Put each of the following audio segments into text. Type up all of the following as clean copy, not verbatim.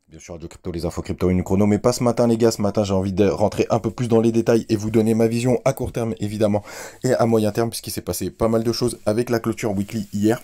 Bien sûr, Radio Crypto, les infos crypto, une chrono, mais pas ce matin, les gars. Ce matin, j'ai envie de rentrer un peu plus dans les détails et vous donner ma vision à court terme, évidemment, et à moyen terme, puisqu'il s'est passé pas mal de choses avec la clôture weekly hier.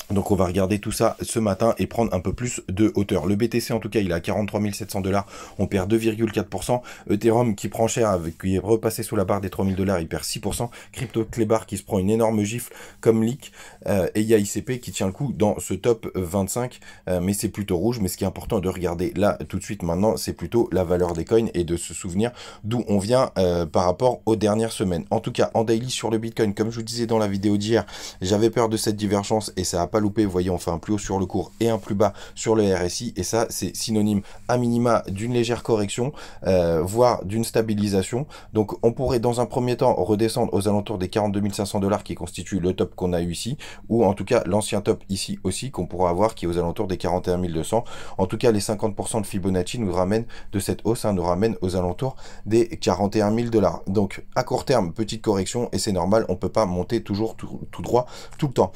Donc on va regarder tout ça ce matin et prendre un peu plus de hauteur. Le BTC en tout cas il est à 43 700 $, on perd 2,4%. Ethereum qui prend cher, qui est repassé sous la barre des 3000 $, il perd 6%. Crypto Clébar qui se prend une énorme gifle comme leak. Et il y a ICP qui tient le coup dans ce top 25, mais c'est plutôt rouge. Mais ce qui est important de regarder là tout de suite maintenant, c'est plutôt la valeur des coins et de se souvenir d'où on vient par rapport aux dernières semaines. En tout cas en daily sur le Bitcoin, comme je vous disais dans la vidéo d'hier, j'avais peur de cette divergence et ça a pas loupé. Vous voyez, on fait un plus haut sur le cours et un plus bas sur le RSI, et ça c'est synonyme à minima d'une légère correction, voire d'une stabilisation. Donc on pourrait dans un premier temps redescendre aux alentours des 42 500 $ qui constitue le top qu'on a eu ici, ou en tout cas l'ancien top ici aussi qu'on pourra avoir qui est aux alentours des 41 200. En tout cas les 50% de Fibonacci nous ramènent de cette hausse, nous ramènent aux alentours des 41 000 $. Donc à court terme, petite correction, et c'est normal, on peut pas monter toujours tout droit tout le temps.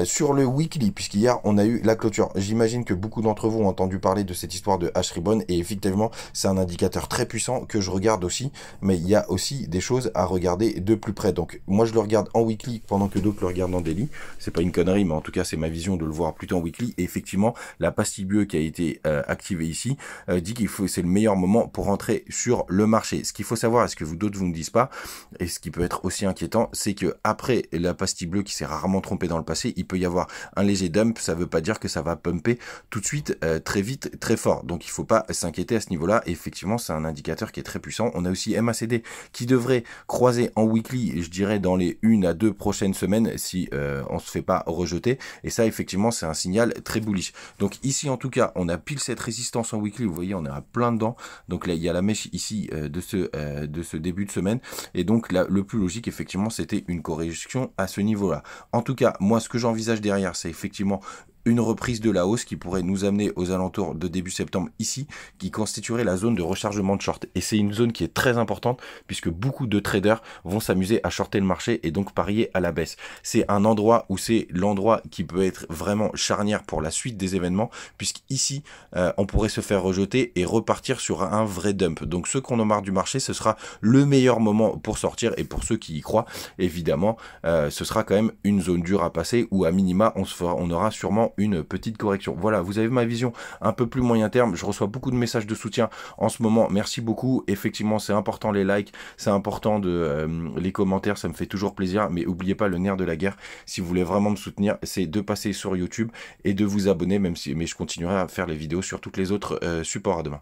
Sur le weekly, puisqu'hier on a eu la clôture, j'imagine que beaucoup d'entre vous ont entendu parler de cette histoire de H-Ribbon, et effectivement c'est un indicateur très puissant que je regarde aussi, mais il y a aussi des choses à regarder de plus près. Donc moi je le regarde en weekly pendant que d'autres le regardent en daily. C'est pas une connerie, mais en tout cas c'est ma vision de le voir plutôt en weekly. Et effectivement la pastille bleue qui a été activée ici dit qu'il faut, c'est le meilleur moment pour rentrer sur le marché. Ce qu'il faut savoir, est-ce que vous d'autres vous ne disent pas, et ce qui peut être aussi inquiétant, c'est que après la pastille bleue qui s'est rarement trompée dans le passé, il peut y avoir un léger dump. Ça veut pas dire que ça va pumper tout de suite très vite, très fort. Donc il faut pas s'inquiéter à ce niveau-là. Et effectivement, c'est un indicateur qui est très puissant. On a aussi MACD qui devrait croiser en weekly, je dirais dans les 1 à 2 prochaines semaines si on se fait pas rejeter. Et ça, effectivement, c'est un signal très bullish. Donc ici, en tout cas, on a pile cette résistance en weekly. Vous voyez, on est à plein dedans. Donc là, il y a la mèche ici de ce début de semaine. Et donc là, le plus logique, effectivement, c'était une correction à ce niveau-là. En tout cas, moi, ce que j'envisage derrière, c'est effectivement une reprise de la hausse qui pourrait nous amener aux alentours de début septembre ici, qui constituerait la zone de rechargement de short. Et c'est une zone qui est très importante puisque beaucoup de traders vont s'amuser à shorter le marché et donc parier à la baisse. C'est un endroit où c'est l'endroit qui peut être vraiment charnière pour la suite des événements, puisqu'ici on pourrait se faire rejeter et repartir sur un vrai dump. Donc ceux qu'on en marre du marché, ce sera le meilleur moment pour sortir, et pour ceux qui y croient, évidemment, ce sera quand même une zone dure à passer où à minima on aura sûrement une petite correction. Voilà, vous avez ma vision un peu plus moyen terme. Je reçois beaucoup de messages de soutien en ce moment. Merci beaucoup. Effectivement, c'est important les likes, c'est important les commentaires, ça me fait toujours plaisir. Mais n'oubliez pas le nerf de la guerre. Si vous voulez vraiment me soutenir, c'est de passer sur YouTube et de vous abonner, mais je continuerai à faire les vidéos sur toutes les autres supports. À demain.